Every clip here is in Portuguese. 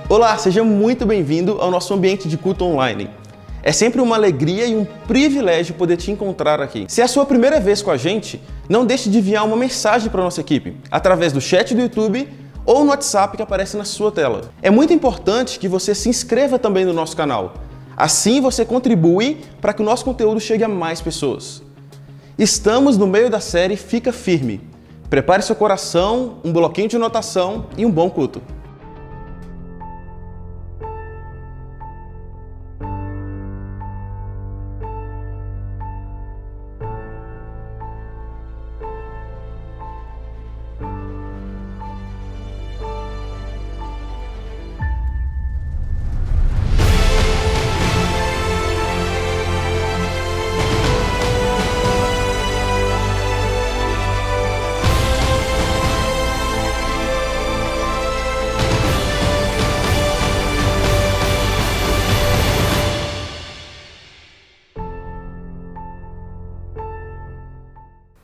Olá, seja muito bem-vindo ao nosso ambiente de culto online. É sempre uma alegria e um privilégio poder te encontrar aqui. Se é a sua primeira vez com a gente, não deixe de enviar uma mensagem para a nossa equipe, através do chat do YouTube ou no WhatsApp que aparece na sua tela. É muito importante que você se inscreva também no nosso canal. Assim você contribui para que o nosso conteúdo chegue a mais pessoas. Estamos no meio da série Fica Firme. Prepare seu coração, um bloquinho de anotação e um bom culto.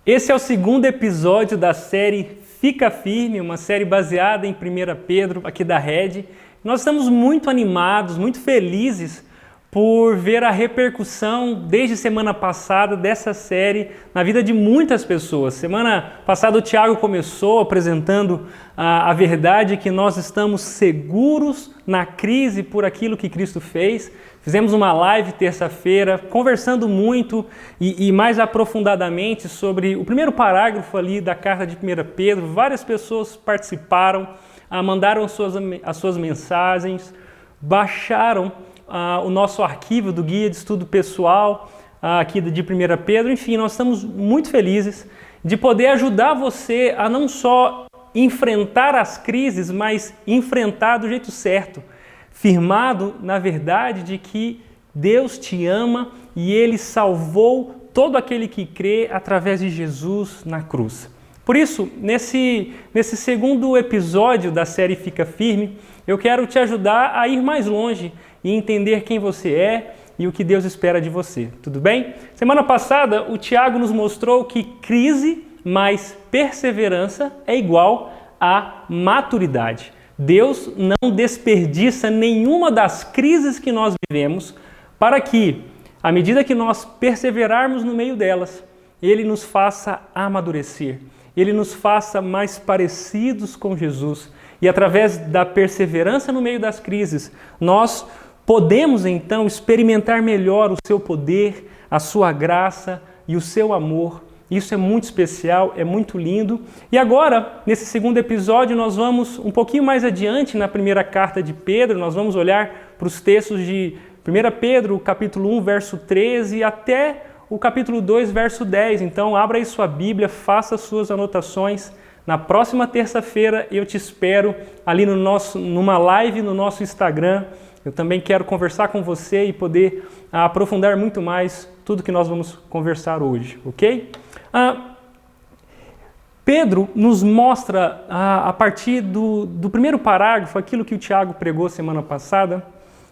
Esse é o segundo episódio da série Fica Firme, uma série baseada em 1 Pedro, aqui da Red. Nós estamos muito animados, muito felizes por ver a repercussão desde semana passada dessa série na vida de muitas pessoas. Semana passada o Tiago começou apresentando a verdade que nós estamos seguros na crise por aquilo que Cristo fez. Fizemos uma live terça-feira, conversando muito e mais aprofundadamente sobre o primeiro parágrafo ali da carta de 1 Pedro. Várias pessoas participaram, mandaram as suas mensagens, baixaram o nosso arquivo do guia de estudo pessoal aqui de 1 Pedro. Enfim, nós estamos muito felizes de poder ajudar você a não só enfrentar as crises, mas enfrentar do jeito certo. Firmado na verdade de que Deus te ama e Ele salvou todo aquele que crê através de Jesus na cruz. Por isso, nesse segundo episódio da série Fica Firme, eu quero te ajudar a ir mais longe e entender quem você é e o que Deus espera de você. Tudo bem? Semana passada, o Tiago nos mostrou que crise mais perseverança é igual a maturidade. Deus não desperdiça nenhuma das crises que nós vivemos para que, à medida que nós perseverarmos no meio delas, Ele nos faça amadurecer, Ele nos faça mais parecidos com Jesus. E através da perseverança no meio das crises, nós podemos então experimentar melhor o seu poder, a sua graça e o seu amor. Isso é muito especial, é muito lindo. E agora, nesse segundo episódio, nós vamos um pouquinho mais adiante na primeira carta de Pedro, nós vamos olhar para os textos de 1 Pedro, capítulo 1, verso 13, até o capítulo 2, verso 10. Então, abra aí sua Bíblia, faça suas anotações. Na próxima terça-feira, eu te espero ali numa live no nosso Instagram. Eu também quero conversar com você e poder aprofundar muito mais tudo que nós vamos conversar hoje, ok? Pedro nos mostra, a partir do primeiro parágrafo, aquilo que o Tiago pregou semana passada,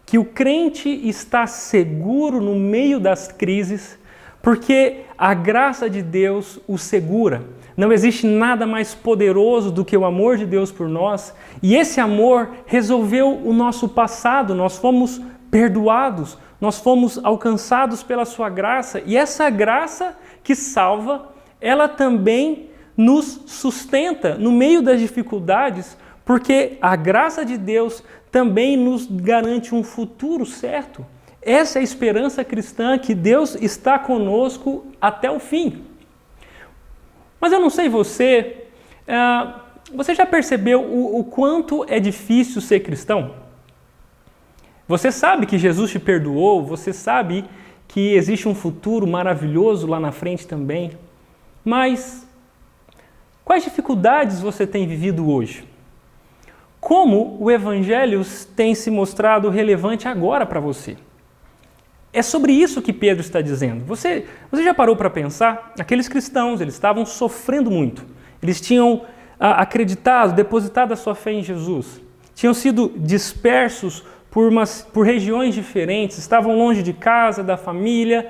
que o crente está seguro no meio das crises, porque a graça de Deus o segura. Não existe nada mais poderoso do que o amor de Deus por nós, e esse amor resolveu o nosso passado, nós fomos perdoados, nós fomos alcançados pela sua graça, e essa graça que salva, ela também nos sustenta no meio das dificuldades, porque a graça de Deus também nos garante um futuro certo. Essa é a esperança cristã, que Deus está conosco até o fim. Mas eu não sei você já percebeu o quanto é difícil ser cristão? Você sabe que Jesus te perdoou, você sabe que existe um futuro maravilhoso lá na frente também. Mas quais dificuldades você tem vivido hoje? Como o Evangelho tem se mostrado relevante agora para você? É sobre isso que Pedro está dizendo. Você já parou para pensar? Aqueles cristãos, eles estavam sofrendo muito. Eles tinham acreditado, depositado a sua fé em Jesus. Tinham sido dispersos por regiões diferentes, estavam longe de casa, da família,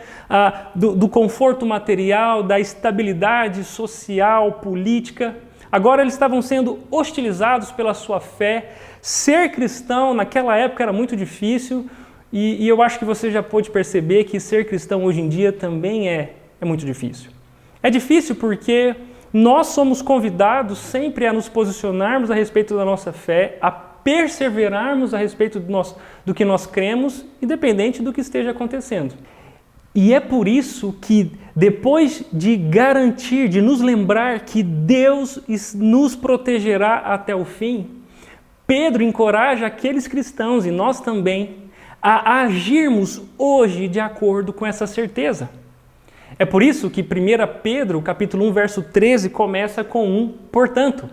do conforto material, da estabilidade social, política. Agora eles estavam sendo hostilizados pela sua fé. Ser cristão naquela época era muito difícil e eu acho que você já pôde perceber que ser cristão hoje em dia também é muito difícil. É difícil porque nós somos convidados sempre a nos posicionarmos a respeito da nossa fé, a perseverarmos a respeito do que nós cremos, independente do que esteja acontecendo. E é por isso que, depois de garantir, de nos lembrar que Deus nos protegerá até o fim, Pedro encoraja aqueles cristãos, e nós também, a agirmos hoje de acordo com essa certeza. É por isso que 1 Pedro, capítulo 1, verso 13, começa com um portanto.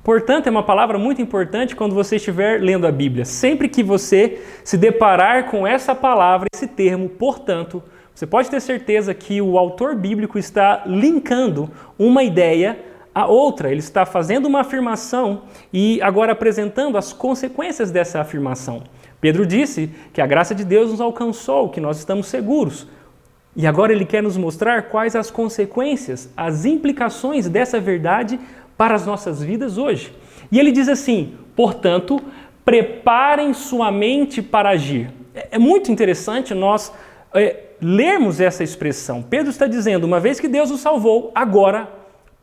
Portanto, é uma palavra muito importante quando você estiver lendo a Bíblia. Sempre que você se deparar com essa palavra, esse termo, portanto, você pode ter certeza que o autor bíblico está linkando uma ideia à outra. Ele está fazendo uma afirmação e agora apresentando as consequências dessa afirmação. Pedro disse que a graça de Deus nos alcançou, que nós estamos seguros. E agora ele quer nos mostrar quais as consequências, as implicações dessa verdade para as nossas vidas hoje. E ele diz assim, portanto, preparem sua mente para agir. É muito interessante nós lermos essa expressão. Pedro está dizendo, uma vez que Deus os salvou, agora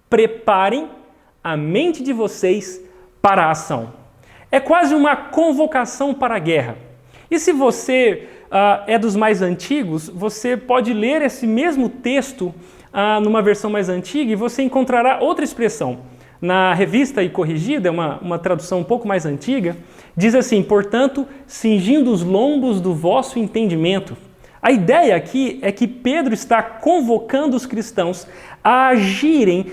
preparem a mente de vocês para a ação. É quase uma convocação para a guerra. E se você é dos mais antigos, você pode ler esse mesmo texto numa versão mais antiga e você encontrará outra expressão. Na Revista e Corrigida, uma tradução um pouco mais antiga, diz assim, portanto, cingindo os lombos do vosso entendimento. A ideia aqui é que Pedro está convocando os cristãos a agirem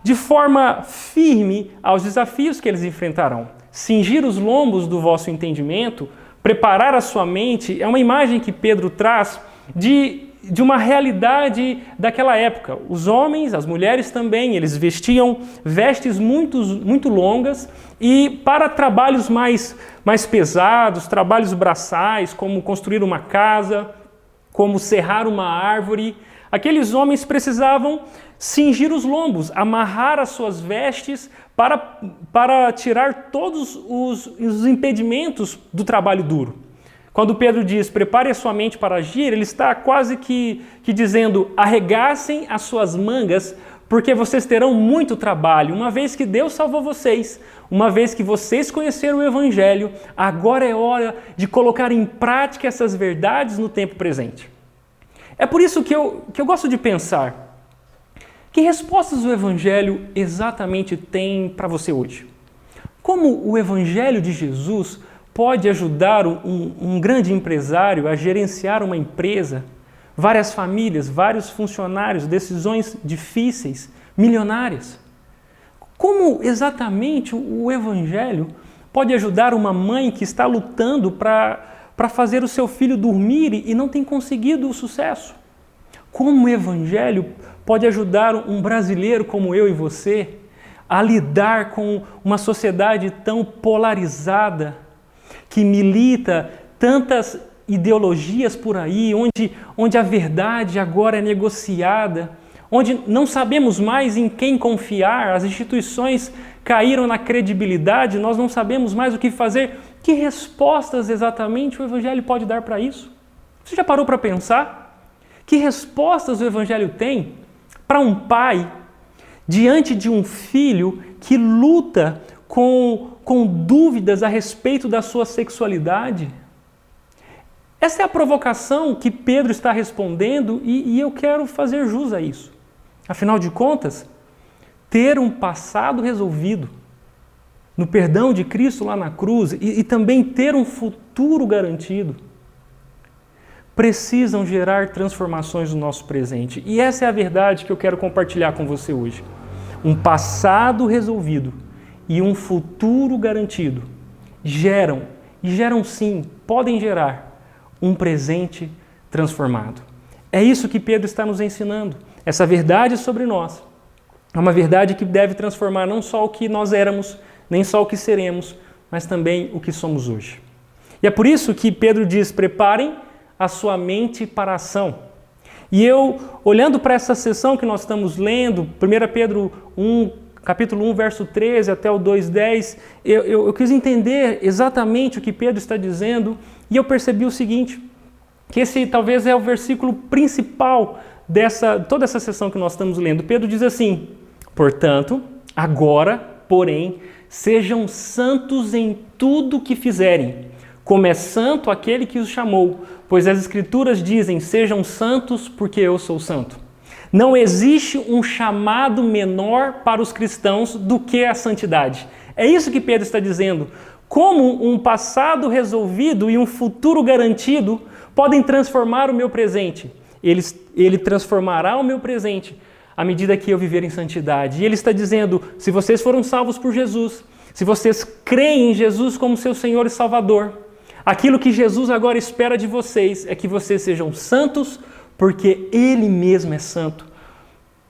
de forma firme aos desafios que eles enfrentarão. Cingir os lombos do vosso entendimento, preparar a sua mente, é uma imagem que Pedro traz de uma realidade daquela época. Os homens, as mulheres também, eles vestiam vestes muito longas e para trabalhos mais pesados, trabalhos braçais, como construir uma casa, como serrar uma árvore, aqueles homens precisavam cingir os lombos, amarrar as suas vestes para tirar todos os impedimentos do trabalho duro. Quando Pedro diz, prepare a sua mente para agir, ele está quase que dizendo, arregassem as suas mangas, porque vocês terão muito trabalho. Uma vez que Deus salvou vocês, uma vez que vocês conheceram o Evangelho, agora é hora de colocar em prática essas verdades no tempo presente. É por isso que eu gosto de pensar, que respostas o Evangelho exatamente tem para você hoje? Como o Evangelho de Jesus pode ajudar um grande empresário a gerenciar uma empresa, várias famílias, vários funcionários, decisões difíceis, milionárias? Como exatamente o Evangelho pode ajudar uma mãe que está lutando para fazer o seu filho dormir e não tem conseguido o sucesso? Como o Evangelho pode ajudar um brasileiro como eu e você a lidar com uma sociedade tão polarizada, que milita tantas ideologias por aí, onde a verdade agora é negociada, onde não sabemos mais em quem confiar, as instituições caíram na credibilidade, nós não sabemos mais o que fazer. Que respostas exatamente o Evangelho pode dar para isso? Você já parou para pensar? Que respostas o Evangelho tem para um pai diante de um filho que luta com dúvidas a respeito da sua sexualidade? Essa é a provocação que Pedro está respondendo e eu quero fazer jus a isso. Afinal de contas, ter um passado resolvido no perdão de Cristo lá na cruz e também ter um futuro garantido. precisam gerar transformações no nosso presente. E essa é a verdade que eu quero compartilhar com você hoje. Um passado resolvido e um futuro garantido geram sim, podem gerar um presente transformado. É isso que Pedro está nos ensinando. Essa verdade sobre nós é uma verdade que deve transformar não só o que nós éramos, nem só o que seremos, mas também o que somos hoje. E é por isso que Pedro diz, preparem a sua mente para a ação. E eu, olhando para essa sessão que nós estamos lendo, 1 Pedro 1, capítulo 1, verso 13 até o 2:10, eu quis entender exatamente o que Pedro está dizendo e eu percebi o seguinte, que esse talvez é o versículo principal toda essa sessão que nós estamos lendo. Pedro diz assim, portanto, agora, porém, sejam santos em tudo que fizerem, como é santo aquele que os chamou, pois as Escrituras dizem, sejam santos porque eu sou santo. Não existe um chamado menor para os cristãos do que a santidade. É isso que Pedro está dizendo. Como um passado resolvido e um futuro garantido podem transformar o meu presente. Ele transformará o meu presente à medida que eu viver em santidade. E ele está dizendo, se vocês foram salvos por Jesus, se vocês creem em Jesus como seu Senhor e Salvador, aquilo que Jesus agora espera de vocês é que vocês sejam santos, porque Ele mesmo é santo.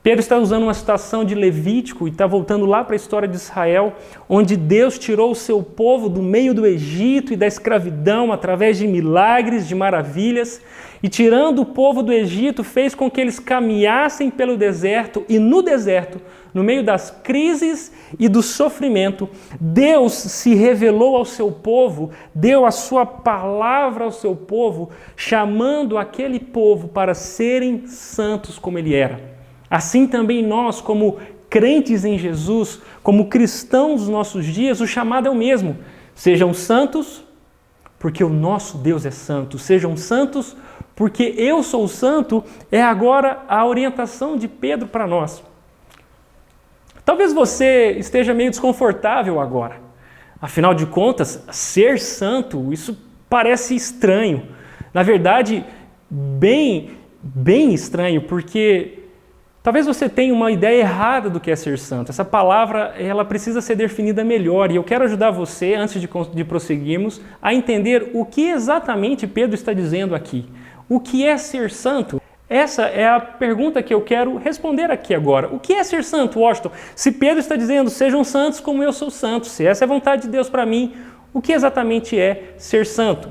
Pedro está usando uma citação de Levítico e está voltando lá para a história de Israel, onde Deus tirou o seu povo do meio do Egito e da escravidão através de milagres, de maravilhas, e tirando o povo do Egito, fez com que eles caminhassem pelo deserto, e no deserto, no meio das crises e do sofrimento, Deus se revelou ao seu povo, deu a sua palavra ao seu povo, chamando aquele povo para serem santos como ele era. Assim também nós, como crentes em Jesus, como cristãos dos nossos dias, o chamado é o mesmo. Sejam santos, porque o nosso Deus é santo. Sejam santos, porque eu sou santo, é agora a orientação de Pedro para nós. Talvez você esteja meio desconfortável agora. Afinal de contas, ser santo, isso parece estranho. Na verdade, bem estranho, porque talvez você tenha uma ideia errada do que é ser santo. Essa palavra, ela precisa ser definida melhor. E eu quero ajudar você, antes de prosseguirmos, a entender o que exatamente Pedro está dizendo aqui. O que é ser santo? Essa é a pergunta que eu quero responder aqui agora. O que é ser santo, Washington? Se Pedro está dizendo, sejam santos como eu sou santo, se essa é a vontade de Deus para mim, o que exatamente é ser santo?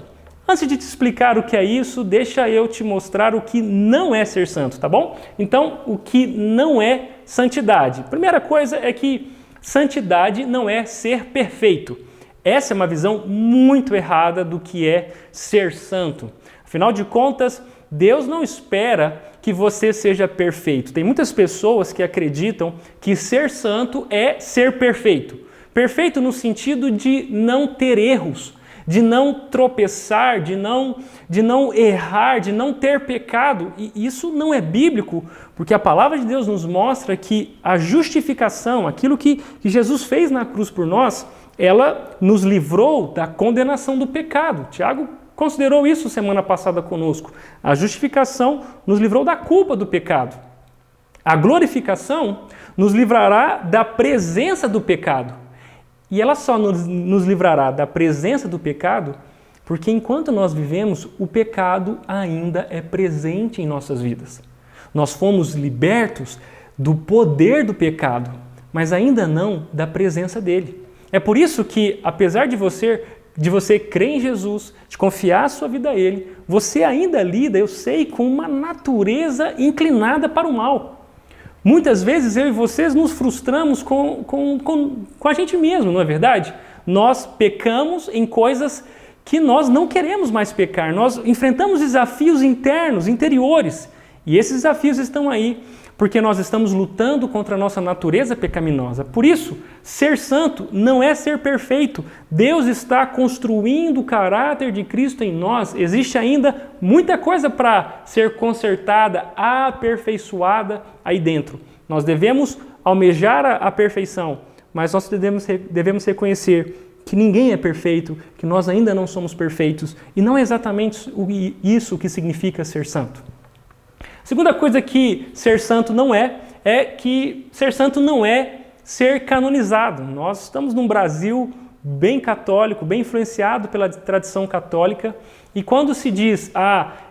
Antes de te explicar o que é isso, deixa eu te mostrar o que não é ser santo, tá bom? Então, o que não é santidade. Primeira coisa é que santidade não é ser perfeito. Essa é uma visão muito errada do que é ser santo. Afinal de contas, Deus não espera que você seja perfeito. Tem muitas pessoas que acreditam que ser santo é ser perfeito. Perfeito no sentido de não ter erros, de não tropeçar, de não errar, de não ter pecado. E isso não é bíblico, porque a palavra de Deus nos mostra que a justificação, aquilo que Jesus fez na cruz por nós, ela nos livrou da condenação do pecado. Tiago considerou isso semana passada conosco. A justificação nos livrou da culpa do pecado. A glorificação nos livrará da presença do pecado. E ela só nos livrará da presença do pecado porque enquanto nós vivemos, o pecado ainda é presente em nossas vidas. Nós fomos libertos do poder do pecado, mas ainda não da presença dele. É por isso que, apesar de você crer em Jesus, de confiar a sua vida a Ele, você ainda lida, eu sei, com uma natureza inclinada para o mal. Muitas vezes eu e vocês nos frustramos com a gente mesmo, não é verdade? Nós pecamos em coisas que nós não queremos mais pecar. Nós enfrentamos desafios internos, interiores. E esses desafios estão aí porque nós estamos lutando contra a nossa natureza pecaminosa. Por isso, ser santo não é ser perfeito. Deus está construindo o caráter de Cristo em nós. Existe ainda muita coisa para ser consertada, aperfeiçoada aí dentro. Nós devemos almejar a perfeição, mas nós devemos reconhecer que ninguém é perfeito, que nós ainda não somos perfeitos. E não é exatamente isso que significa ser santo. A segunda coisa que ser santo não é que ser santo não é ser canonizado. Nós estamos num Brasil bem católico, bem influenciado pela tradição católica, e quando se diz,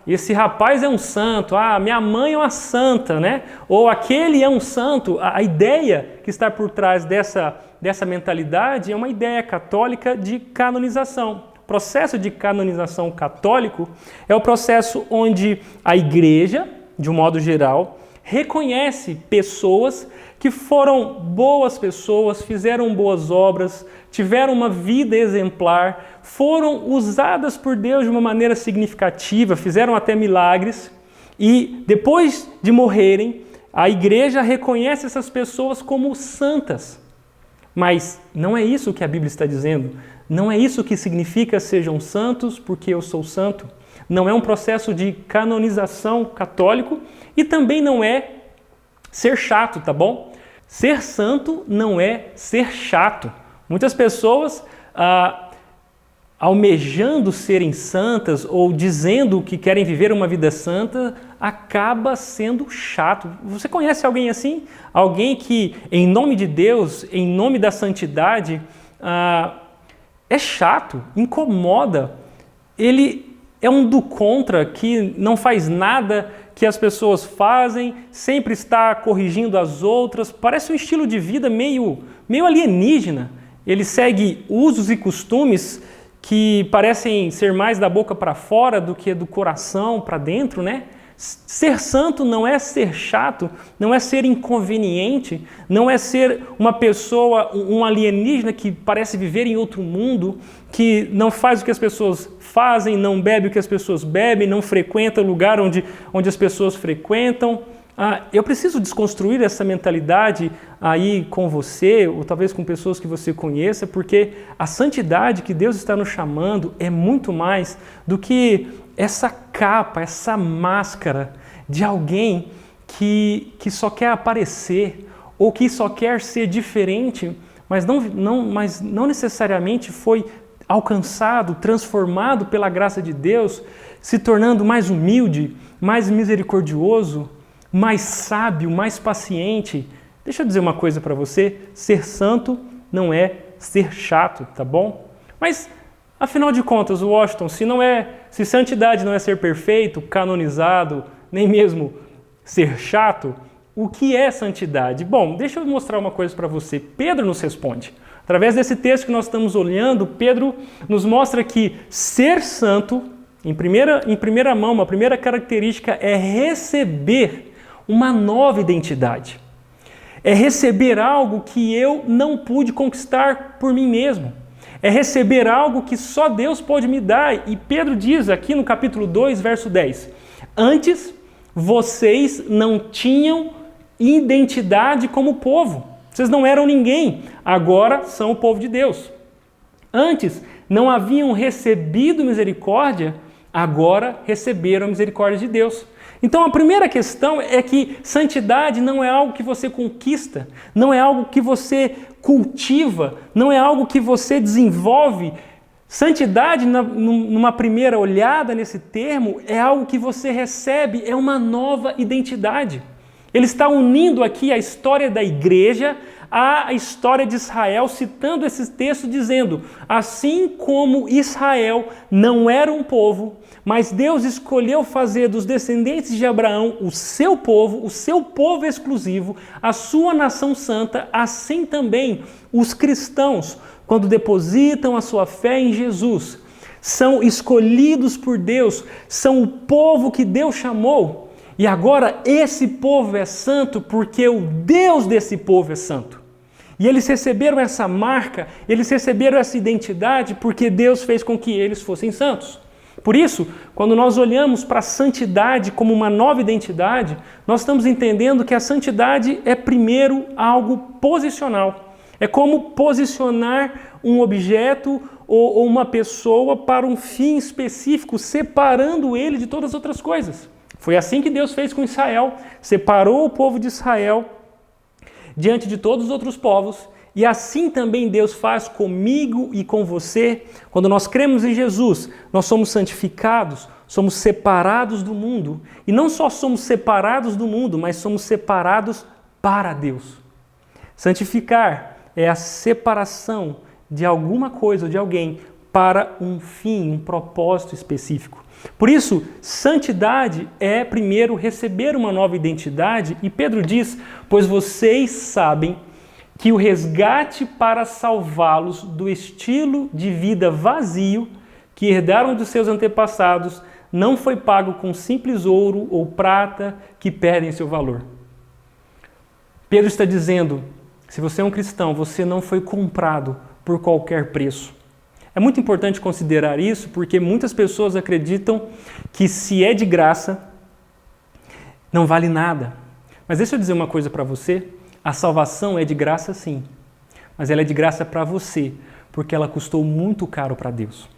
esse rapaz é um santo, minha mãe é uma santa, né? Ou aquele é um santo, a ideia que está por trás dessa mentalidade é uma ideia católica de canonização. O processo de canonização católico é o processo onde a igreja, de um modo geral, reconhece pessoas que foram boas pessoas, fizeram boas obras, tiveram uma vida exemplar, foram usadas por Deus de uma maneira significativa, fizeram até milagres, e depois de morrerem, a igreja reconhece essas pessoas como santas. Mas não é isso que a Bíblia está dizendo. Não é isso que significa sejam santos porque eu sou santo. Não é um processo de canonização católico e também não é ser chato, tá bom? Ser santo não é ser chato. Muitas pessoas, almejando serem santas ou dizendo que querem viver uma vida santa, acaba sendo chato. Você conhece alguém assim? Alguém que, em nome de Deus, em nome da santidade, é chato, incomoda. Ele é um do contra, que não faz nada que as pessoas fazem, sempre está corrigindo as outras. Parece um estilo de vida meio alienígena. Ele segue usos e costumes que parecem ser mais da boca para fora do que do coração para dentro, né? Ser santo não é ser chato, não é ser inconveniente, não é ser uma pessoa, um alienígena que parece viver em outro mundo, que não faz o que as pessoas fazem, não bebe o que as pessoas bebem, não frequenta o lugar onde as pessoas frequentam. Eu preciso desconstruir essa mentalidade aí com você, ou talvez com pessoas que você conheça, porque a santidade que Deus está nos chamando é muito mais do que essa capa, essa máscara de alguém que só quer aparecer ou que só quer ser diferente, mas não necessariamente foi alcançado, transformado pela graça de Deus, se tornando mais humilde, mais misericordioso, mais sábio, mais paciente. Deixa eu dizer uma coisa para você, ser santo não é ser chato, tá bom? Mas, afinal de contas, Washington, se santidade não é ser perfeito, canonizado, nem mesmo ser chato, o que é santidade? Bom, deixa eu mostrar uma coisa para você. Pedro nos responde. Através desse texto que nós estamos olhando, Pedro nos mostra que ser santo, em primeira mão, uma primeira característica é receber uma nova identidade. É receber algo que eu não pude conquistar por mim mesmo. É receber algo que só Deus pode me dar. E Pedro diz aqui no capítulo 2, verso 10, antes vocês não tinham identidade como povo. Vocês não eram ninguém, agora são o povo de Deus. Antes não haviam recebido misericórdia, agora receberam a misericórdia de Deus. Então a primeira questão é que santidade não é algo que você conquista, não é algo que você cultiva, não é algo que você desenvolve. Santidade, numa primeira olhada nesse termo, é algo que você recebe, é uma nova identidade. Ele está unindo aqui a história da igreja à história de Israel, citando esse texto dizendo, assim como Israel não era um povo, mas Deus escolheu fazer dos descendentes de Abraão o seu povo exclusivo, a sua nação santa, assim também os cristãos, quando depositam a sua fé em Jesus, são escolhidos por Deus, são o povo que Deus chamou. E agora esse povo é santo porque o Deus desse povo é santo. E eles receberam essa marca, eles receberam essa identidade porque Deus fez com que eles fossem santos. Por isso, quando nós olhamos para a santidade como uma nova identidade, nós estamos entendendo que a santidade é primeiro algo posicional. É como posicionar um objeto ou uma pessoa para um fim específico, separando ele de todas as outras coisas. Foi assim que Deus fez com Israel, separou o povo de Israel diante de todos os outros povos E assim também Deus faz comigo e com você. Quando nós cremos em Jesus, nós somos santificados, somos separados do mundo. E não só somos separados do mundo, mas somos separados para Deus. Santificar é a separação de alguma coisa ou de alguém para um fim, um propósito específico. Por isso, santidade é primeiro receber uma nova identidade. E Pedro diz, pois vocês sabem que o resgate para salvá-los do estilo de vida vazio que herdaram dos seus antepassados não foi pago com simples ouro ou prata que perdem seu valor. Pedro está dizendo, se você é um cristão, você não foi comprado por qualquer preço. É muito importante considerar isso porque muitas pessoas acreditam que se é de graça, não vale nada. Mas deixa eu dizer uma coisa para você. A salvação é de graça sim, mas ela é de graça para você, porque ela custou muito caro para Deus.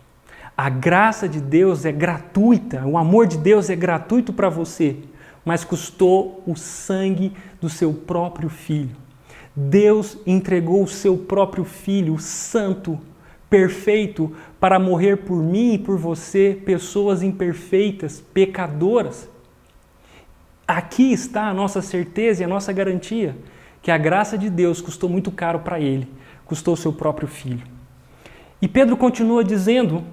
A graça de Deus é gratuita, o amor de Deus é gratuito para você, mas custou o sangue do seu próprio Filho. Deus entregou o seu próprio Filho, santo, perfeito, para morrer por mim e por você, pessoas imperfeitas, pecadoras. Aqui está a nossa certeza e a nossa garantia, que a graça de Deus custou muito caro para Ele, custou o seu próprio Filho. E Pedro continua dizendo,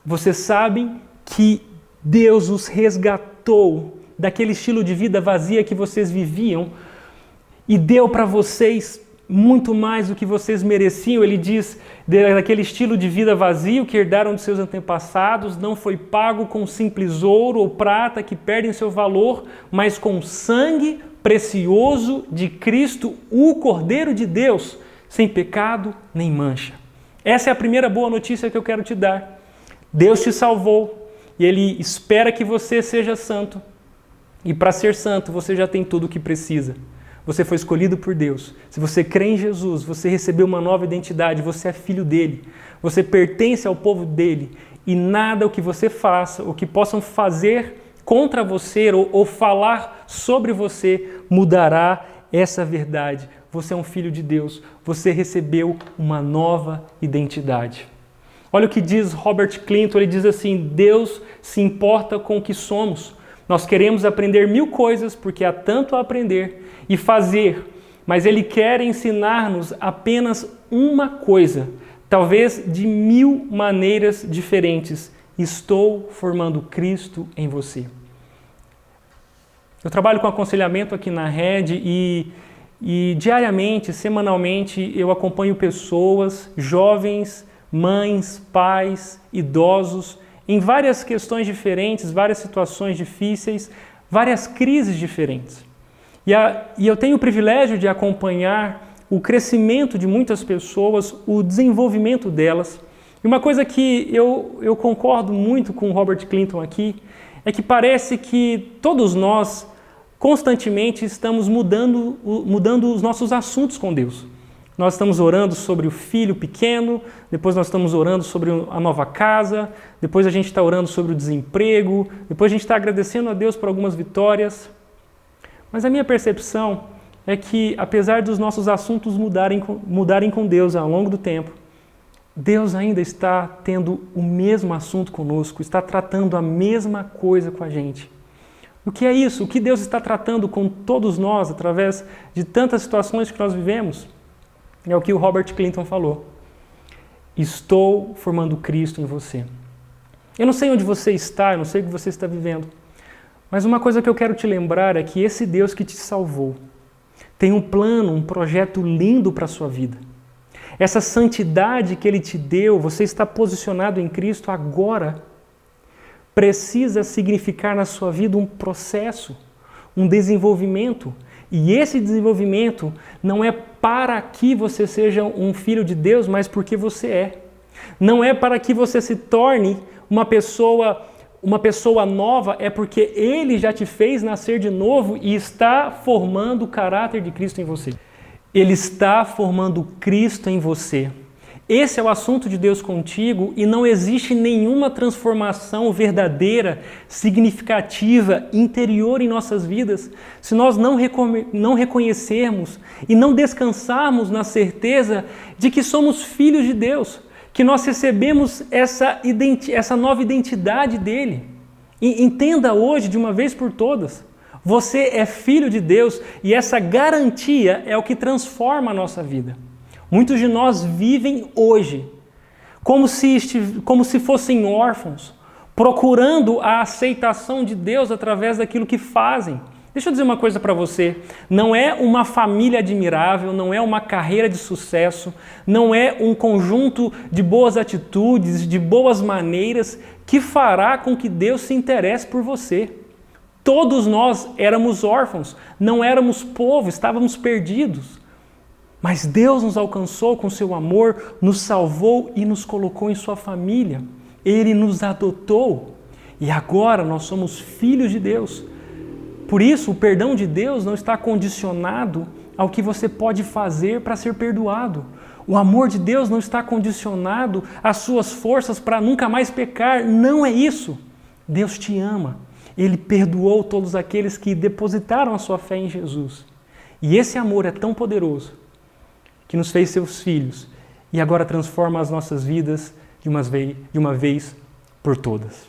vocês sabem que Deus os resgatou daquele estilo de vida vazia que vocês viviam e deu para vocês muito mais do que vocês mereciam. Ele diz, daquele estilo de vida vazio que herdaram dos seus antepassados, não foi pago com simples ouro ou prata que perdem seu valor, mas com sangue precioso de Cristo, o Cordeiro de Deus, sem pecado nem mancha. Essa é a primeira boa notícia que eu quero te dar. Deus te salvou e Ele espera que você seja santo. E para ser santo, você já tem tudo o que precisa. Você foi escolhido por Deus. Se você crê em Jesus, você recebeu uma nova identidade, você é filho dele. Você pertence ao povo dele. E nada o que você faça, o que possam fazer contra você ou falar sobre você, mudará essa verdade. Você é um filho de Deus. Você recebeu uma nova identidade. Olha o que diz Robert Clinton. Ele diz assim, Deus se importa com o que somos. Nós queremos aprender 1000 coisas porque há tanto a aprender e fazer, mas Ele quer ensinar-nos apenas uma coisa, talvez de 1000 maneiras diferentes. Estou formando Cristo em você. Eu trabalho com aconselhamento aqui na Rede e diariamente, semanalmente, eu acompanho pessoas, jovens, mães, pais, idosos, em várias questões diferentes, várias situações difíceis, várias crises diferentes. E eu tenho o privilégio de acompanhar o crescimento de muitas pessoas, o desenvolvimento delas. E uma coisa que eu concordo muito com o Robert Clinton aqui, é que parece que todos nós constantemente estamos mudando os nossos assuntos com Deus. Nós estamos orando sobre o filho pequeno, depois nós estamos orando sobre a nova casa, depois a gente está orando sobre o desemprego, depois a gente está agradecendo a Deus por algumas vitórias. Mas a minha percepção é que, apesar dos nossos assuntos mudarem com Deus ao longo do tempo, Deus ainda está tendo o mesmo assunto conosco, está tratando a mesma coisa com a gente. O que é isso? O que Deus está tratando com todos nós através de tantas situações que nós vivemos? É o que o Robert Clinton falou. Estou formando Cristo em você. Eu não sei onde você está, eu não sei o que você está vivendo, mas uma coisa que eu quero te lembrar é que esse Deus que te salvou tem um plano, um projeto lindo para a sua vida. Essa santidade que Ele te deu, você está posicionado em Cristo agora, precisa significar na sua vida um processo, um desenvolvimento. E esse desenvolvimento não é para que você seja um filho de Deus, mas porque você é. Não é para que você se torne uma pessoa nova, é porque Ele já te fez nascer de novo e está formando o caráter de Cristo em você. Ele está formando Cristo em você. Esse é o assunto de Deus contigo e não existe nenhuma transformação verdadeira, significativa, interior em nossas vidas se nós não reconhecermos e não descansarmos na certeza de que somos filhos de Deus, que nós recebemos essa nova identidade dele. E entenda hoje, de uma vez por todas, você é filho de Deus e essa garantia é o que transforma a nossa vida. Muitos de nós vivem hoje como se fossem órfãos, procurando a aceitação de Deus através daquilo que fazem. Deixa eu dizer uma coisa para você, não é uma família admirável, não é uma carreira de sucesso, não é um conjunto de boas atitudes, de boas maneiras que fará com que Deus se interesse por você. Todos nós éramos órfãos, não éramos povo, estávamos perdidos. Mas Deus nos alcançou com seu amor, nos salvou e nos colocou em sua família. Ele nos adotou e agora nós somos filhos de Deus. Por isso, o perdão de Deus não está condicionado ao que você pode fazer para ser perdoado. O amor de Deus não está condicionado às suas forças para nunca mais pecar. Não é isso. Deus te ama. Ele perdoou todos aqueles que depositaram a sua fé em Jesus. E esse amor é tão poderoso que nos fez seus filhos e agora transforma as nossas vidas de uma vez por todas.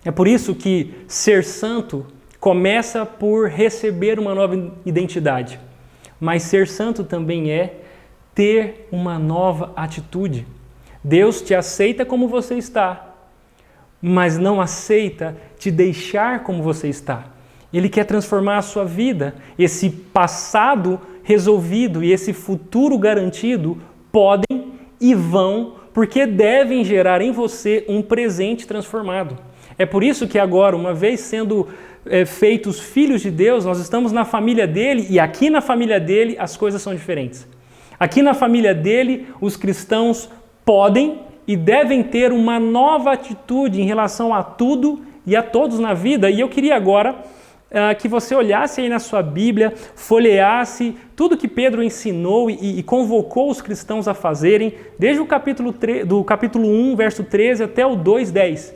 É por isso que ser santo começa por receber uma nova identidade, mas ser santo também é ter uma nova atitude. Deus te aceita como você está, mas não aceita te deixar como você está. Ele quer transformar a sua vida. Esse passado resolvido e esse futuro garantido podem e vão, porque devem gerar em você um presente transformado. É por isso que agora, uma vez sendo feitos filhos de Deus, nós estamos na família dele e aqui na família dele as coisas são diferentes. Aqui na família dele, os cristãos podem e devem ter uma nova atitude em relação a tudo e a todos na vida. E eu queria agora que você olhasse aí na sua Bíblia, folheasse tudo que Pedro ensinou e convocou os cristãos a fazerem, desde o do capítulo 1, verso 13 até o 2:10.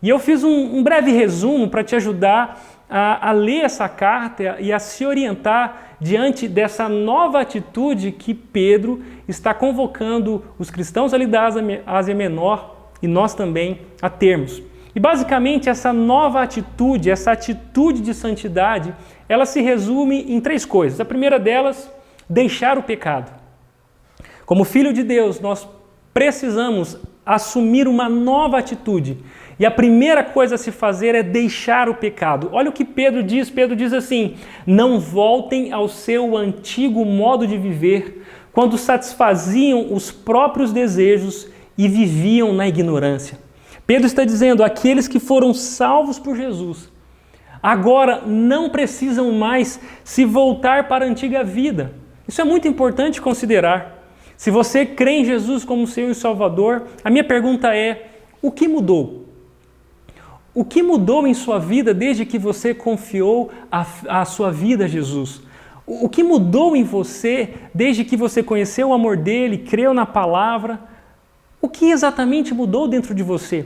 E eu fiz um breve resumo para te ajudar a ler essa carta e a se orientar diante dessa nova atitude que Pedro está convocando os cristãos ali da Ásia Menor e nós também a termos. E basicamente essa nova atitude, essa atitude de santidade, ela se resume em 3 coisas. A primeira delas, deixar o pecado. Como filho de Deus, nós precisamos assumir uma nova atitude. E a primeira coisa a se fazer é deixar o pecado. Olha o que Pedro diz assim: não voltem ao seu antigo modo de viver, quando satisfaziam os próprios desejos e viviam na ignorância. Pedro está dizendo, aqueles que foram salvos por Jesus, agora não precisam mais se voltar para a antiga vida. Isso é muito importante considerar. Se você crê em Jesus como Senhor e Salvador, a minha pergunta é, o que mudou? O que mudou em sua vida desde que você confiou a sua vida a Jesus? O que mudou em você desde que você conheceu o amor dele, creu na palavra? O que exatamente mudou dentro de você?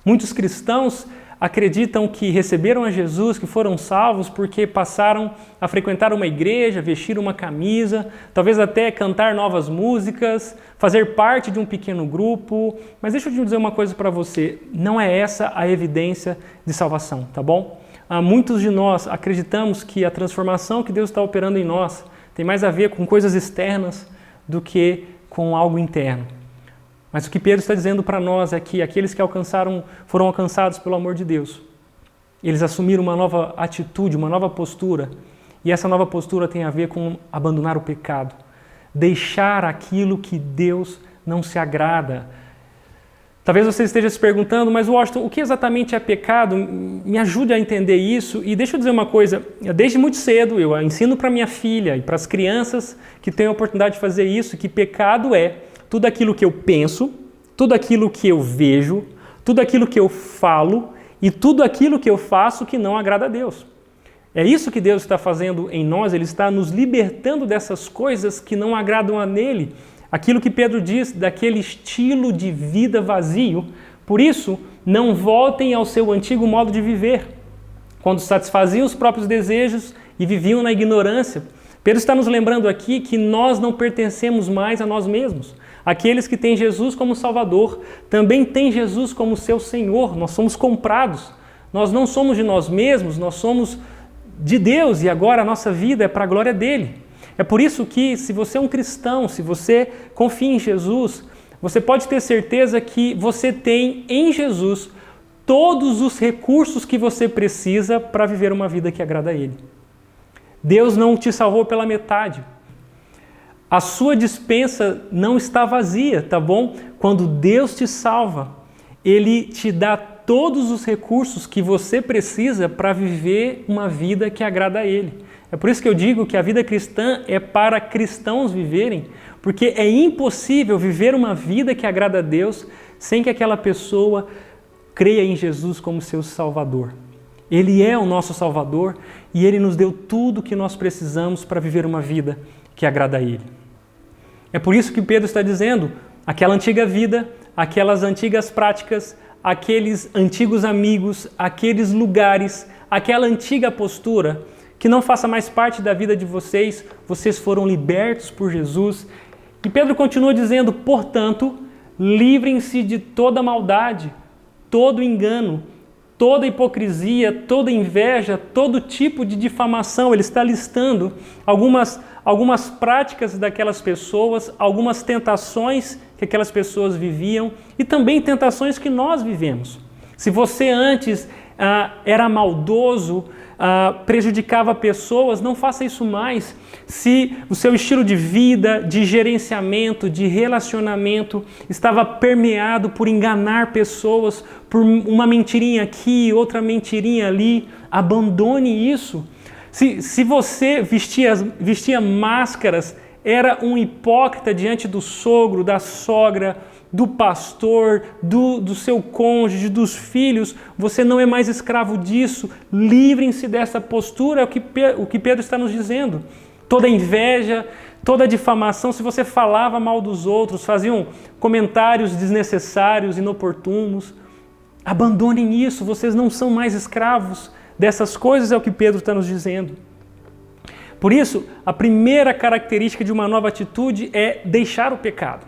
Muitos cristãos acreditam que receberam a Jesus, que foram salvos porque passaram a frequentar uma igreja, vestir uma camisa, talvez até cantar novas músicas, fazer parte de um pequeno grupo. Mas deixa eu te dizer uma coisa para você, não é essa a evidência de salvação, tá bom? Muitos de nós acreditamos que a transformação que Deus está operando em nós tem mais a ver com coisas externas do que com algo interno. Mas o que Pedro está dizendo para nós é que aqueles que foram alcançados pelo amor de Deus, eles assumiram uma nova atitude, uma nova postura, e essa nova postura tem a ver com abandonar o pecado, deixar aquilo que Deus não se agrada. Talvez você esteja se perguntando, mas Washington, o que exatamente é pecado? Me ajude a entender isso. E deixa eu dizer uma coisa, desde muito cedo eu ensino para minha filha e para as crianças que têm a oportunidade de fazer isso, que pecado é tudo aquilo que eu penso, tudo aquilo que eu vejo, tudo aquilo que eu falo e tudo aquilo que eu faço que não agrada a Deus. É isso que Deus está fazendo em nós, Ele está nos libertando dessas coisas que não agradam a nele. Aquilo que Pedro diz daquele estilo de vida vazio. Por isso, não voltem ao seu antigo modo de viver, quando satisfaziam os próprios desejos e viviam na ignorância. Pedro está nos lembrando aqui que nós não pertencemos mais a nós mesmos. Aqueles que têm Jesus como Salvador também têm Jesus como seu Senhor. Nós somos comprados. Nós não somos de nós mesmos, nós somos de Deus e agora a nossa vida é para a glória dele. É por isso que, se você é um cristão, se você confia em Jesus, você pode ter certeza que você tem em Jesus todos os recursos que você precisa para viver uma vida que agrada a Ele. Deus não te salvou pela metade. A sua despensa não está vazia, tá bom? Quando Deus te salva, Ele te dá todos os recursos que você precisa para viver uma vida que agrada a Ele. É por isso que eu digo que a vida cristã é para cristãos viverem, porque é impossível viver uma vida que agrada a Deus sem que aquela pessoa creia em Jesus como seu Salvador. Ele é o nosso Salvador e Ele nos deu tudo o que nós precisamos para viver uma vida que agrada a Ele. É por isso que Pedro está dizendo, aquela antiga vida, aquelas antigas práticas, aqueles antigos amigos, aqueles lugares, aquela antiga postura, que não faça mais parte da vida de vocês, vocês foram libertos por Jesus. E Pedro continua dizendo, portanto, livrem-se de toda maldade, todo engano, toda hipocrisia, toda inveja, todo tipo de difamação. Ele está listando algumas práticas daquelas pessoas, algumas tentações que aquelas pessoas viviam e também tentações que nós vivemos. Se você antes era maldoso, prejudicava pessoas, não faça isso mais. Se o seu estilo de vida, de gerenciamento, de relacionamento estava permeado por enganar pessoas, por uma mentirinha aqui, outra mentirinha ali, abandone isso. Se você vestia máscaras, era um hipócrita diante do sogro, da sogra, do pastor, do seu cônjuge, dos filhos, você não é mais escravo disso. Livrem-se dessa postura, é o que Pedro está nos dizendo. Toda inveja, toda difamação, se você falava mal dos outros, faziam comentários desnecessários, inoportunos, abandonem isso, vocês não são mais escravos dessas coisas, é o que Pedro está nos dizendo. Por isso, a primeira característica de uma nova atitude é deixar o pecado.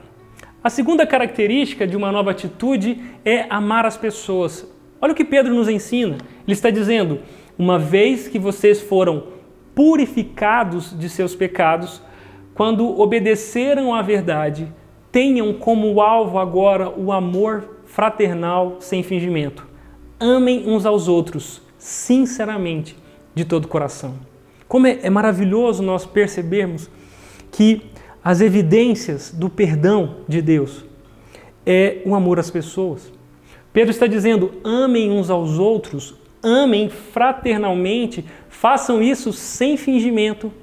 A segunda característica de uma nova atitude é amar as pessoas. Olha o que Pedro nos ensina. Ele está dizendo, uma vez que vocês foram purificados de seus pecados, quando obedeceram à verdade, tenham como alvo agora o amor fraternal sem fingimento. Amem uns aos outros, sinceramente, de todo o coração. Como é maravilhoso nós percebermos que as evidências do perdão de Deus é o amor às pessoas. Pedro está dizendo, amem uns aos outros, amem fraternalmente, façam isso sem fingimento,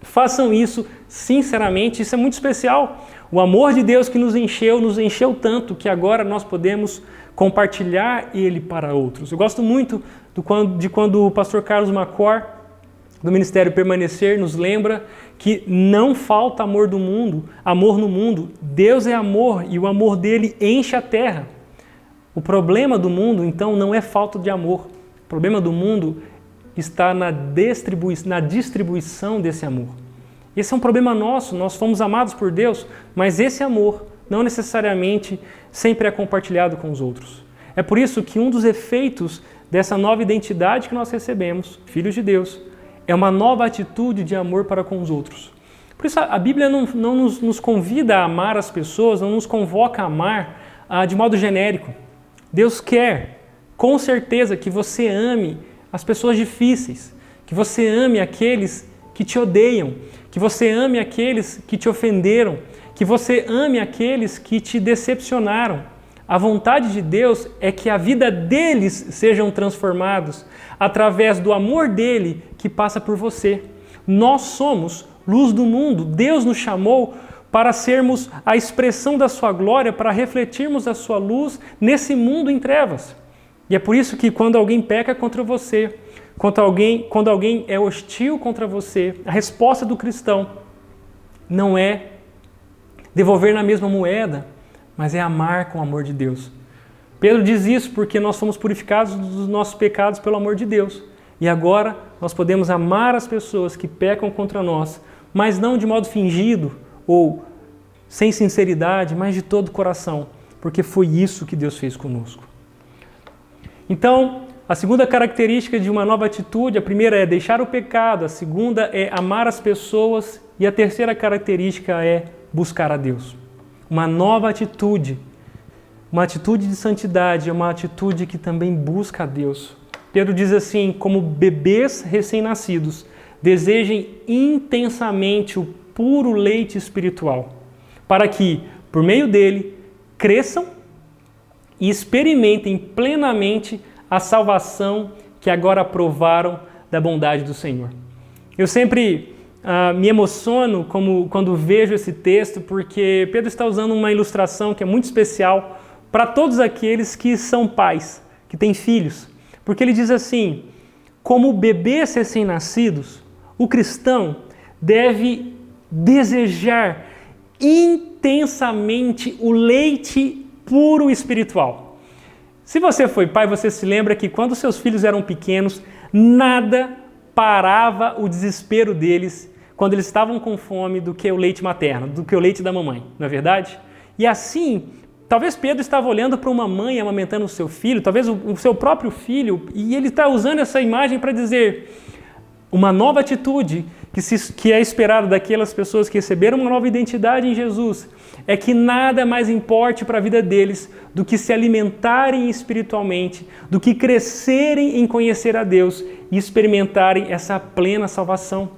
façam isso sinceramente, isso é muito especial. O amor de Deus que nos encheu tanto que agora nós podemos compartilhar ele para outros. Eu gosto muito de quando o pastor Carlos Macor, do Ministério Permanecer, nos lembra que não falta amor no mundo. Deus é amor e o amor dele enche a terra. O problema do mundo, então, não é falta de amor. O problema do mundo está na distribuição desse amor. Esse é um problema nosso, nós fomos amados por Deus, mas esse amor não necessariamente sempre é compartilhado com os outros. É por isso que um dos efeitos dessa nova identidade que nós recebemos, filhos de Deus, é uma nova atitude de amor para com os outros. Por isso a Bíblia não nos convida a amar as pessoas, não nos convoca a amar de modo genérico. Deus quer, com certeza, que você ame as pessoas difíceis, que você ame aqueles que te odeiam, que você ame aqueles que te ofenderam, que você ame aqueles que te decepcionaram. A vontade de Deus é que a vida deles sejam transformados através do amor dele que passa por você. Nós somos luz do mundo. Deus nos chamou para sermos a expressão da sua glória, para refletirmos a sua luz nesse mundo em trevas. E é por isso que quando alguém peca contra você, quando alguém é hostil contra você, a resposta do cristão não é devolver na mesma moeda, mas é amar com o amor de Deus. Pedro diz isso porque nós fomos purificados dos nossos pecados pelo amor de Deus. E agora nós podemos amar as pessoas que pecam contra nós, mas não de modo fingido ou sem sinceridade, mas de todo o coração, porque foi isso que Deus fez conosco. Então, a segunda característica de uma nova atitude, a primeira é deixar o pecado, a segunda é amar as pessoas e a terceira característica é buscar a Deus. Uma nova atitude, uma atitude de santidade, é uma atitude que também busca a Deus. Pedro diz assim, como bebês recém-nascidos, desejem intensamente o puro leite espiritual, para que, por meio dele, cresçam e experimentem plenamente a salvação que agora provaram da bondade do Senhor. Eu sempre me emociono quando vejo esse texto, porque Pedro está usando uma ilustração que é muito especial para todos aqueles que são pais, que têm filhos. Porque ele diz assim, como bebês recém-nascidos, o cristão deve desejar intensamente o leite puro espiritual. Se você foi pai, você se lembra que quando seus filhos eram pequenos, nada parava o desespero deles quando eles estavam com fome do que o leite materno, do que o leite da mamãe, não é verdade? E assim, talvez Pedro estava olhando para uma mãe amamentando o seu filho, talvez o seu próprio filho, e ele está usando essa imagem para dizer uma nova atitude que é esperada daquelas pessoas que receberam uma nova identidade em Jesus, é que nada mais importe para a vida deles do que se alimentarem espiritualmente, do que crescerem em conhecer a Deus e experimentarem essa plena salvação.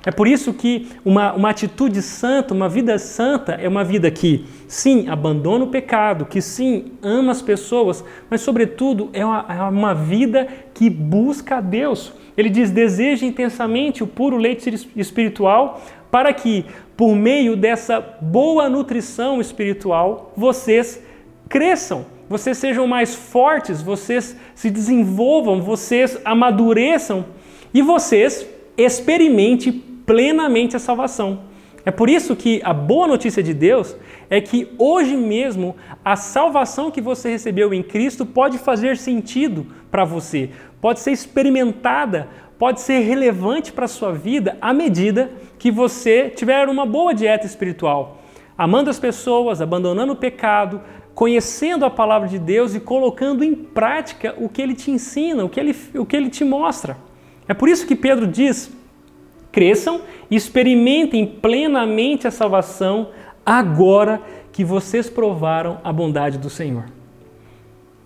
É por isso que uma atitude santa, uma vida santa, é uma vida que, sim, abandona o pecado, que, sim, ama as pessoas, mas, sobretudo, é uma vida que busca a Deus. Ele diz, deseja intensamente o puro leite espiritual para que, por meio dessa boa nutrição espiritual, vocês cresçam, vocês sejam mais fortes, vocês se desenvolvam, vocês amadureçam e vocês experimentem plenamente a salvação. É por isso que a boa notícia de Deus é que hoje mesmo a salvação que você recebeu em Cristo pode fazer sentido para você, pode ser experimentada, pode ser relevante para a sua vida à medida que você tiver uma boa dieta espiritual, amando as pessoas, abandonando o pecado, conhecendo a palavra de Deus e colocando em prática o que Ele te ensina, o que Ele te mostra. É por isso que Pedro diz, cresçam e experimentem plenamente a salvação agora que vocês provaram a bondade do Senhor.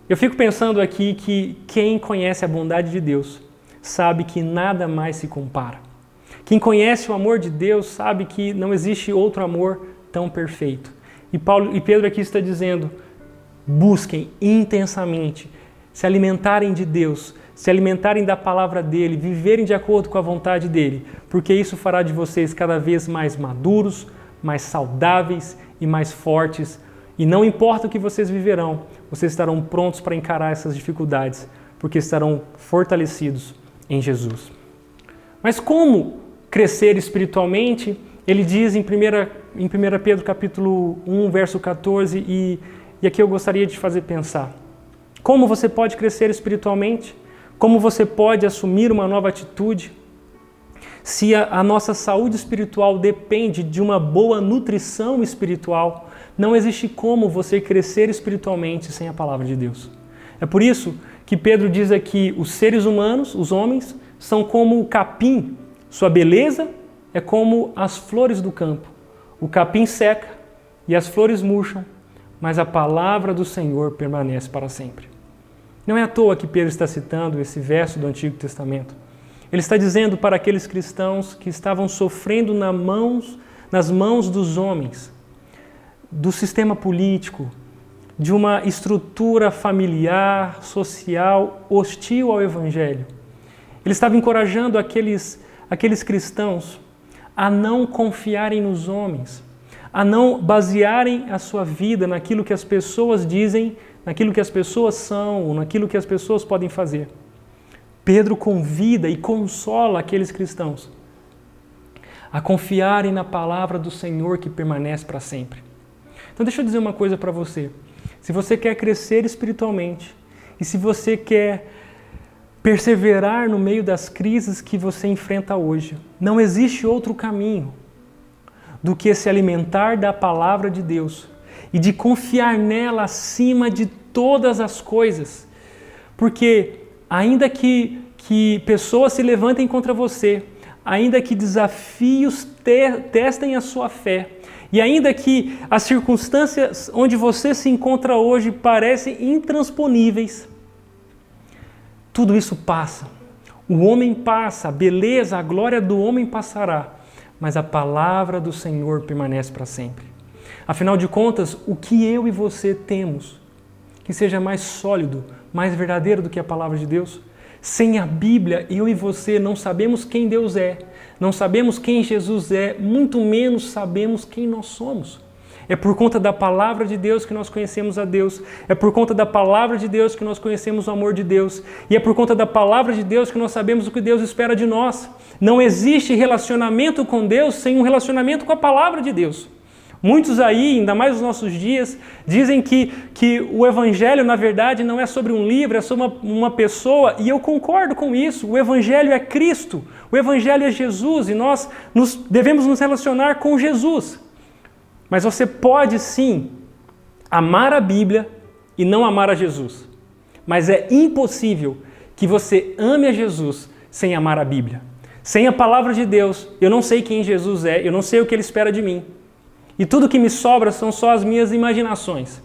Eu fico pensando aqui que quem conhece a bondade de Deus sabe que nada mais se compara. Quem conhece o amor de Deus sabe que não existe outro amor tão perfeito. E Pedro aqui está dizendo, busquem intensamente se alimentarem de Deus, se alimentarem da palavra dele, viverem de acordo com a vontade dele, porque isso fará de vocês cada vez mais maduros, mais saudáveis e mais fortes. E não importa o que vocês viverão, vocês estarão prontos para encarar essas dificuldades, porque estarão fortalecidos em Jesus. Mas como crescer espiritualmente? Ele diz em 1 Pedro capítulo 1, verso 14, e aqui eu gostaria de fazer pensar. Como você pode crescer espiritualmente? Como você pode assumir uma nova atitude? Se a nossa saúde espiritual depende de uma boa nutrição espiritual, não existe como você crescer espiritualmente sem a palavra de Deus. É por isso que Pedro diz aqui, os seres humanos, os homens, são como o capim. Sua beleza é como as flores do campo. O capim seca e as flores murcham, mas a palavra do Senhor permanece para sempre. Não é à toa que Pedro está citando esse verso do Antigo Testamento. Ele está dizendo para aqueles cristãos que estavam sofrendo nas mãos dos homens, do sistema político, de uma estrutura familiar, social, hostil ao Evangelho. Ele estava encorajando aqueles cristãos a não confiarem nos homens, a não basearem a sua vida naquilo que as pessoas dizem, naquilo que as pessoas são, ou naquilo que as pessoas podem fazer. Pedro convida e consola aqueles cristãos a confiarem na palavra do Senhor que permanece para sempre. Então deixa eu dizer uma coisa para você. Se você quer crescer espiritualmente e se você quer perseverar no meio das crises que você enfrenta hoje, não existe outro caminho do que se alimentar da palavra de Deus e de confiar nela acima de todas as coisas. Porque ainda que pessoas se levantem contra você, ainda que desafios testem a sua fé, e ainda que as circunstâncias onde você se encontra hoje parecem intransponíveis, tudo isso passa. O homem passa, a beleza, a glória do homem passará, mas a palavra do Senhor permanece para sempre. Afinal de contas, o que eu e você temos que seja mais sólido, mais verdadeiro do que a palavra de Deus? Sem a Bíblia, eu e você não sabemos quem Deus é, não sabemos quem Jesus é, muito menos sabemos quem nós somos. É por conta da palavra de Deus que nós conhecemos a Deus, é por conta da palavra de Deus que nós conhecemos o amor de Deus, e é por conta da palavra de Deus que nós sabemos o que Deus espera de nós. Não existe relacionamento com Deus sem um relacionamento com a palavra de Deus. Muitos aí, ainda mais nos nossos dias, dizem que o Evangelho, na verdade, não é sobre um livro, é sobre uma pessoa, e eu concordo com isso. O Evangelho é Cristo, o Evangelho é Jesus, e nós devemos nos relacionar com Jesus. Mas você pode sim amar a Bíblia e não amar a Jesus. Mas é impossível que você ame a Jesus sem amar a Bíblia. Sem a palavra de Deus, eu não sei quem Jesus é, eu não sei o que Ele espera de mim. E tudo que me sobra são só as minhas imaginações.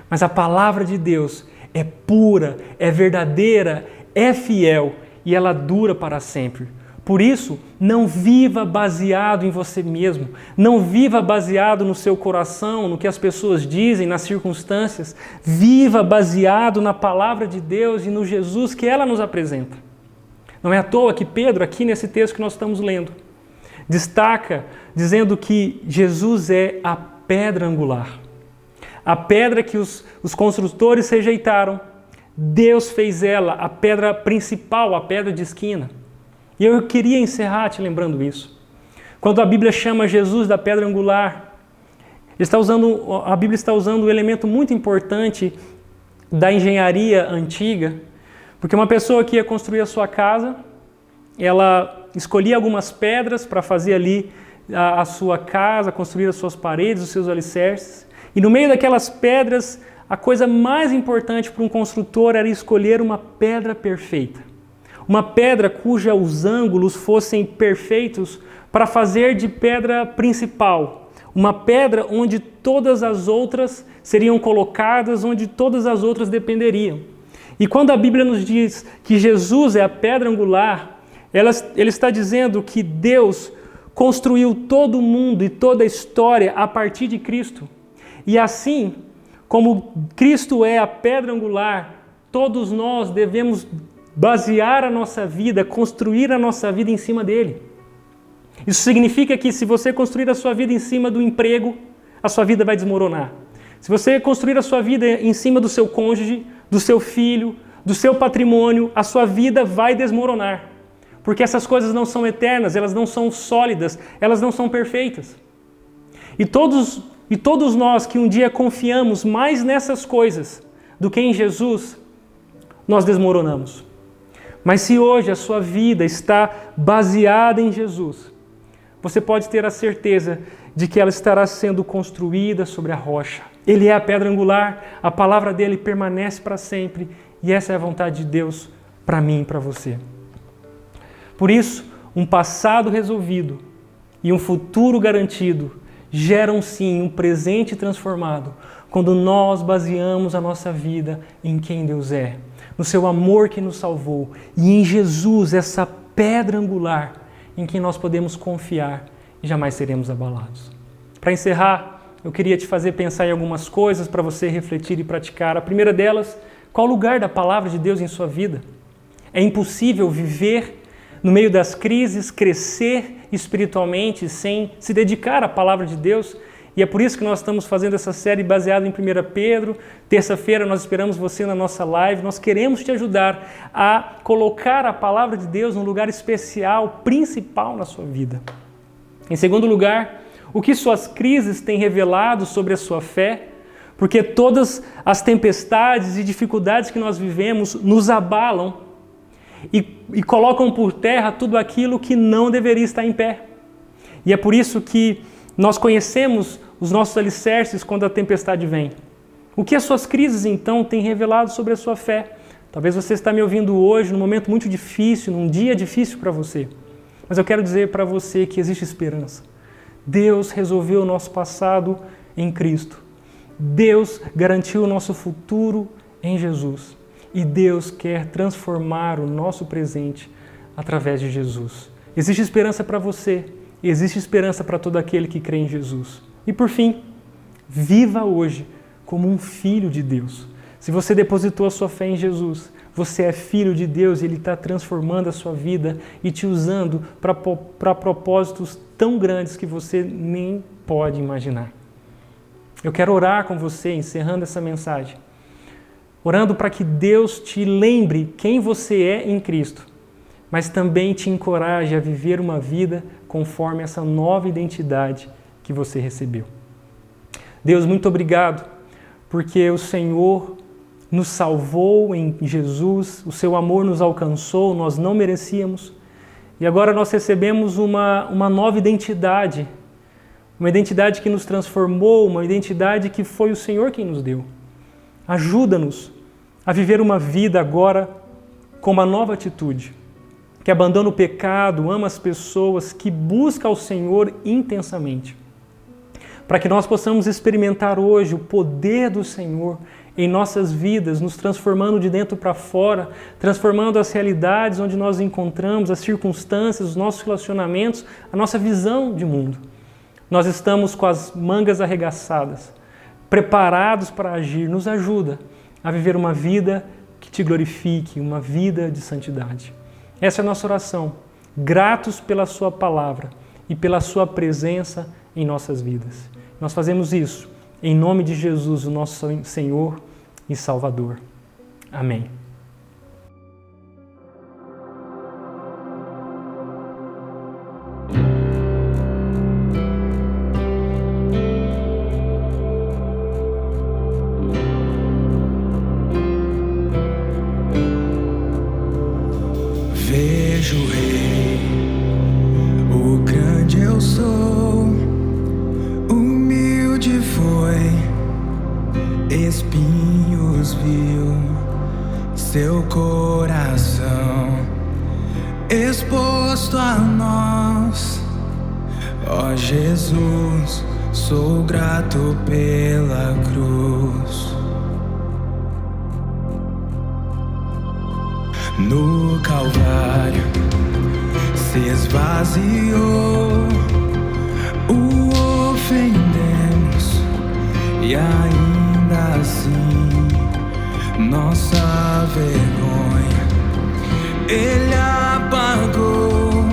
Mas a palavra de Deus é pura, é verdadeira, é fiel e ela dura para sempre. Por isso, não viva baseado em você mesmo, não viva baseado no seu coração, no que as pessoas dizem, nas circunstâncias. Viva baseado na palavra de Deus e no Jesus que ela nos apresenta. Não é à toa que Pedro, aqui nesse texto que nós estamos lendo, destaca dizendo que Jesus é a pedra angular. A pedra que os construtores rejeitaram, Deus fez ela a pedra principal, a pedra de esquina. E eu queria encerrar te lembrando isso. Quando a Bíblia chama Jesus da pedra angular, a Bíblia está usando um elemento muito importante da engenharia antiga, porque uma pessoa que ia construir a sua casa, ela escolhia algumas pedras para fazer ali a sua casa, construir as suas paredes, os seus alicerces. E no meio daquelas pedras, a coisa mais importante para um construtor era escolher uma pedra perfeita. Uma pedra cujos ângulos fossem perfeitos para fazer de pedra principal. Uma pedra onde todas as outras seriam colocadas, onde todas as outras dependeriam. E quando a Bíblia nos diz que Jesus é a pedra angular, ele está dizendo que Deus construiu todo o mundo e toda a história a partir de Cristo. E assim, como Cristo é a pedra angular, todos nós devemos basear a nossa vida, construir a nossa vida em cima dele. Isso significa que se você construir a sua vida em cima do emprego, a sua vida vai desmoronar. Se você construir a sua vida em cima do seu cônjuge, do seu filho, do seu patrimônio, a sua vida vai desmoronar. Porque essas coisas não são eternas, elas não são sólidas, elas não são perfeitas. E todos nós que um dia confiamos mais nessas coisas do que em Jesus, nós desmoronamos. Mas se hoje a sua vida está baseada em Jesus, você pode ter a certeza de que ela estará sendo construída sobre a rocha. Ele é a pedra angular, a palavra dele permanece para sempre, e essa é a vontade de Deus para mim e para você. Por isso, um passado resolvido e um futuro garantido geram sim um presente transformado quando nós baseamos a nossa vida em quem Deus é, no seu amor que nos salvou e em Jesus, essa pedra angular em quem nós podemos confiar e jamais seremos abalados. Para encerrar, eu queria te fazer pensar em algumas coisas para você refletir e praticar. A primeira delas, qual o lugar da palavra de Deus em sua vida? É impossível viver no meio das crises, crescer espiritualmente sem se dedicar à palavra de Deus. E é por isso que nós estamos fazendo essa série baseada em 1 Pedro. Terça-feira nós esperamos você na nossa live. Nós queremos te ajudar a colocar a palavra de Deus num lugar especial, principal na sua vida. Em segundo lugar, O que suas crises têm revelado sobre a sua fé? Porque todas as tempestades e dificuldades que nós vivemos nos abalam e colocam por terra tudo aquilo que não deveria estar em pé. E é por isso que nós conhecemos os nossos alicerces quando a tempestade vem. O que as suas crises, então, têm revelado sobre a sua fé? Talvez você está me ouvindo hoje num momento muito difícil, num dia difícil para você. Mas eu quero dizer para você que existe esperança. Deus resolveu o nosso passado em Cristo. Deus garantiu o nosso futuro em Jesus. E Deus quer transformar o nosso presente através de Jesus. Existe esperança para você. Existe esperança para todo aquele que crê em Jesus. E por fim, viva hoje como um filho de Deus. Se você depositou a sua fé em Jesus, você é filho de Deus e Ele está transformando a sua vida e te usando para propósitos tão grandes que você nem pode imaginar. Eu quero orar com você, encerrando essa mensagem, orando para que Deus te lembre quem você é em Cristo, mas também te encoraje a viver uma vida conforme essa nova identidade que você recebeu. Deus, muito obrigado, porque o Senhor nos salvou em Jesus, o seu amor nos alcançou, nós não merecíamos, e agora nós recebemos uma nova identidade, uma identidade que nos transformou, uma identidade que foi o Senhor quem nos deu. Ajuda-nos a viver uma vida agora com uma nova atitude, que abandona o pecado, ama as pessoas, que busca ao Senhor intensamente, para que nós possamos experimentar hoje o poder do Senhor em nossas vidas, nos transformando de dentro para fora, transformando as realidades onde nós encontramos, as circunstâncias, os nossos relacionamentos, a nossa visão de mundo. Nós estamos com as mangas arregaçadas, preparados para agir. Nos ajuda a viver uma vida que te glorifique, uma vida de santidade. Essa é a nossa oração, gratos pela sua palavra e pela sua presença em nossas vidas. Nós fazemos isso em nome de Jesus, o nosso Senhor e Salvador. Amém. Vejo o Rei, o grande eu sou, humilde foi, espinhos viu, seu coração exposto a nós. Ó Jesus, sou grato pela cruz. No Calvário se esvaziou, o ofendemos e ainda assim nossa vergonha Ele apagou.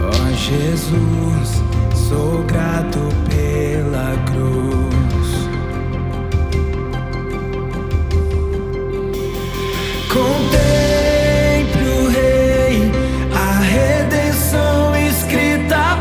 Ó Jesus, sou grato pela cruz. Contemple o Rei, a redenção escrita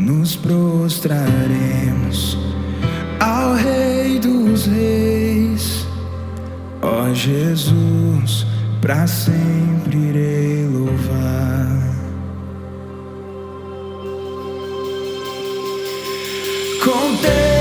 nos prostraremos ao Rei dos Reis. Ó Jesus, pra sempre irei louvar. Contei